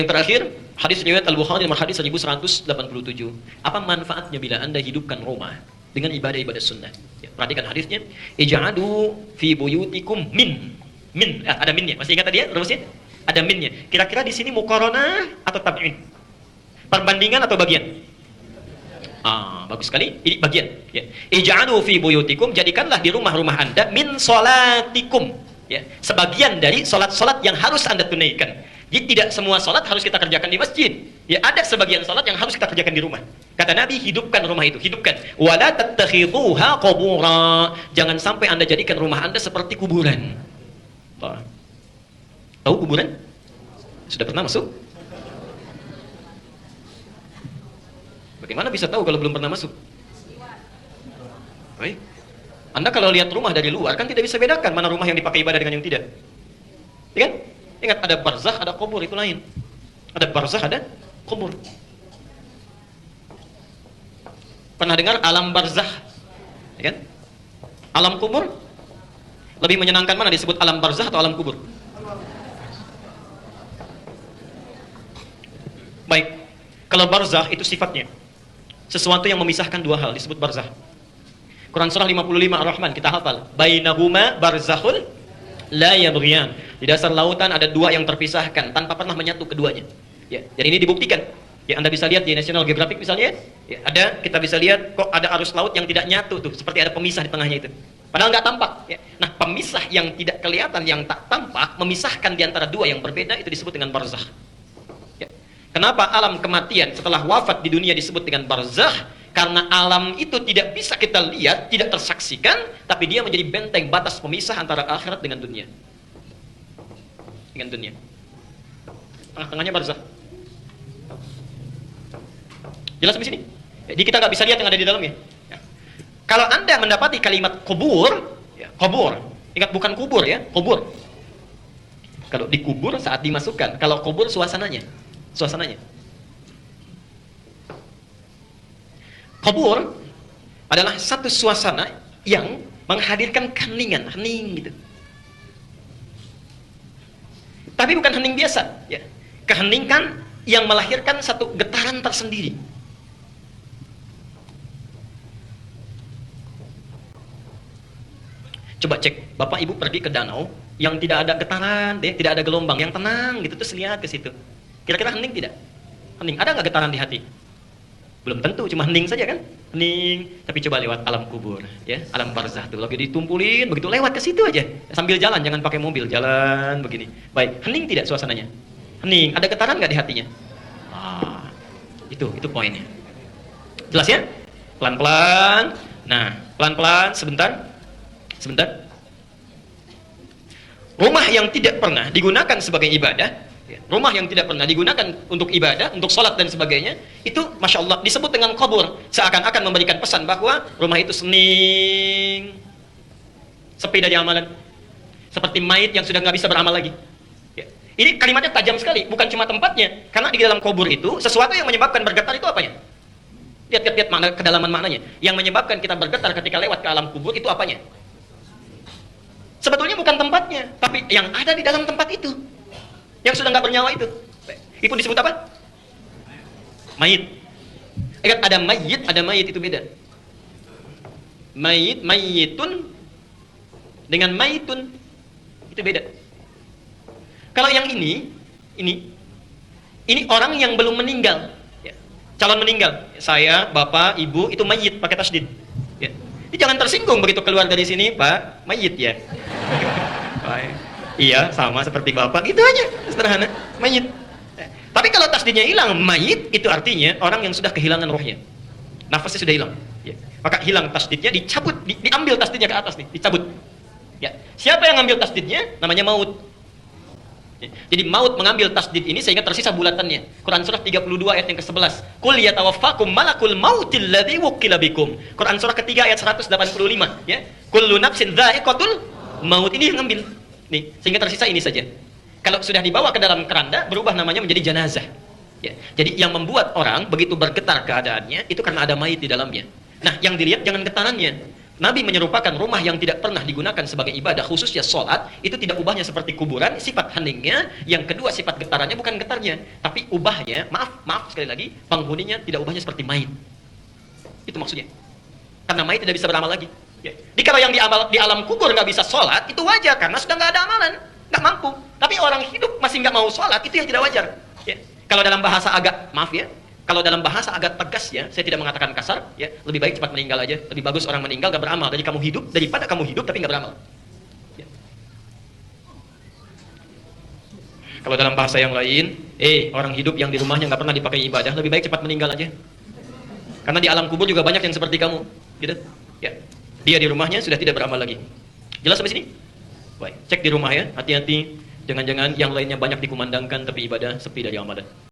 Yang terakhir, hadis riwayat Al-Bukhari nomor hadis 1187. Apa manfaatnya bila Anda hidupkan rumah dengan ibadah-ibadah sunnah? Ya, perhatikan hadisnya. Ij'alu fi buyutikum ada minnya. Masih ingat tadi ya rumusnya? Ada minnya. Kira-kira di sini muqaranah atau tab'in? Perbandingan atau bagian? Bagus sekali. Ini bagian. Ya. Ij'alu fi buyutikum, jadikanlah di rumah-rumah Anda min salatikum. Ya. Sebagian dari salat-salat yang harus Anda tunaikan. Jadi tidak semua salat harus kita kerjakan di masjid. Ya, ada sebagian salat yang harus kita kerjakan di rumah. Kata Nabi, hidupkan rumah itu, hidupkan. Wala tattakhidhuha qubura. Jangan sampai Anda jadikan rumah Anda seperti kuburan. Tahu kuburan? Sudah pernah masuk? Bagaimana bisa tahu kalau belum pernah masuk? Baik. Anda kalau lihat rumah dari luar kan tidak bisa bedakan mana rumah yang dipakai ibadah dengan yang tidak. Ya kan? Ingat, ada barzakh, ada kubur, itu lain. Ada barzakh, ada kubur. Pernah dengar alam barzakh? Ya kan? Alam kubur lebih menyenangkan mana, disebut alam barzakh atau alam kubur? Baik. Kalau barzakh itu sifatnya sesuatu yang memisahkan dua hal, disebut barzakh. Quran surah 55 Ar-Rahman kita hafal. Bainahuma barzakhul la yabghiyan. Di dasar lautan ada dua yang terpisahkan tanpa pernah menyatu keduanya. Ya, dan ini dibuktikan. Ya, Anda bisa lihat di National Geographic misalnya, ya, ada, kita bisa lihat kok ada arus laut yang tidak nyatu tuh, seperti ada pemisah di tengahnya itu. Padahal nggak tampak. Ya. Nah, pemisah yang tidak kelihatan, yang tak tampak, memisahkan di antara dua yang berbeda, itu disebut dengan barzakh. Ya. Kenapa alam kematian setelah wafat di dunia disebut dengan barzakh? Karena alam itu tidak bisa kita lihat, tidak tersaksikan, tapi dia menjadi benteng batas pemisah antara akhirat dengan dunia. Dengan dunia. Tengah-tengahnya barzakh. Jelas di sini? Jadi kita nggak bisa lihat yang ada di dalamnya. Ya. Kalau Anda mendapati kalimat kubur, ya, kubur. Ingat, bukan kubur ya, kubur. Kalau dikubur saat dimasukkan, kalau kubur suasananya. Suasananya. Kubur adalah satu suasana yang menghadirkan keheningan, hening gitu. Tapi bukan hening biasa, ya. Keheningan yang melahirkan satu getaran tersendiri. Coba cek, Bapak Ibu pergi ke danau yang tidak ada getaran, deh, tidak ada gelombang, yang tenang gitu, terus lihat ke situ. Kira-kira hening tidak? Hening. Ada nggak getaran di hati? Belum tentu, cuma hening saja kan? Hening. Tapi coba lewat alam kubur, ya, alam barzakh tuh, lagi ditumpulin, begitu lewat ke situ aja, sambil jalan, jangan pakai mobil, jalan begini. Baik, hening tidak suasananya? Hening. Ada getaran nggak di hatinya? Itu poinnya. Jelas ya? Pelan-pelan. Nah, pelan-pelan, sebentar. Rumah yang tidak pernah digunakan sebagai ibadah, rumah yang tidak pernah digunakan untuk ibadah, untuk sholat dan sebagainya, itu Masya Allah disebut dengan kubur. Seakan-akan memberikan pesan bahwa rumah itu hening, sepi dari amalan, seperti mayit yang sudah nggak bisa beramal lagi. Ya. Ini kalimatnya tajam sekali, bukan cuma tempatnya, karena di dalam kubur itu sesuatu yang menyebabkan bergetar itu apanya? Lihat makna, kedalaman maknanya. Yang menyebabkan kita bergetar ketika lewat ke alam kubur itu apanya? Sebetulnya bukan tempatnya, tapi yang ada di dalam tempat itu, yang sudah nggak bernyawa itu. Itu disebut apa? Mayit. Ingat, ada mayit itu beda. Mayitun dengan mayitun itu beda. Kalau yang ini orang yang belum meninggal, ya. Calon meninggal. Saya, bapak, ibu itu mayit pakai tasdid. Ya. Jadi jangan tersinggung begitu keluar dari sini, Pak, mayit ya. Iya, sama seperti bapak, gitu aja, sederhana, mayit. Tapi kalau tasdidnya hilang, mayit itu artinya orang yang sudah kehilangan rohnya, nafasnya sudah hilang. Ya. Maka hilang tasdidnya, dicabut, diambil tasdidnya ke atas nih, dicabut. Ya. Siapa yang ngambil tasdidnya? Namanya maut. Ya. Jadi maut mengambil tasdid ini sehingga tersisa bulatannya. Quran surah 32 ayat yang ke-11. Qul yatawaffakum malakul mautil ladzi wukila bikum. Quran surah ketiga ayat 185, ya. Kullu nafsin dha'iqatul maut, ini yang ngambil. Nih, sehingga tersisa ini saja. Kalau sudah dibawa ke dalam keranda, berubah namanya menjadi jenazah. Ya. Jadi yang membuat orang begitu bergetar keadaannya itu karena ada mayit di dalamnya. Nah, yang dilihat jangan getarannya, Nabi menyerupakan rumah yang tidak pernah digunakan sebagai ibadah, khususnya sholat, itu tidak ubahnya seperti kuburan, sifat heningnya. Yang kedua, sifat getarannya bukan getarnya, tapi ubahnya, maaf sekali lagi, penghuninya tidak ubahnya seperti mayit. Itu maksudnya. Karena mayit tidak bisa beramal lagi. Ya. Jadi kalau yang di alam kubur nggak bisa sholat, itu wajar, karena sudah nggak ada amalan, nggak mampu. Tapi orang hidup masih nggak mau sholat, itu yang tidak wajar. Ya. Kalau dalam bahasa agak, maaf ya, kalau dalam bahasa agak tegas ya, saya tidak mengatakan kasar, ya, lebih baik cepat meninggal aja. Lebih bagus orang meninggal gak beramal dari kamu hidup, daripada kamu hidup tapi gak beramal. Ya. Kalau dalam bahasa yang lain, orang hidup yang di rumahnya nggak pernah dipakai ibadah, lebih baik cepat meninggal aja. Karena di alam kubur juga banyak yang seperti kamu, gitu. Ya. Dia di rumahnya sudah tidak beramal lagi. Jelas sampai sini? Baik, cek di rumah ya, hati-hati. Jangan-jangan yang lainnya banyak dikumandangkan tapi ibadah sepi dari amalan.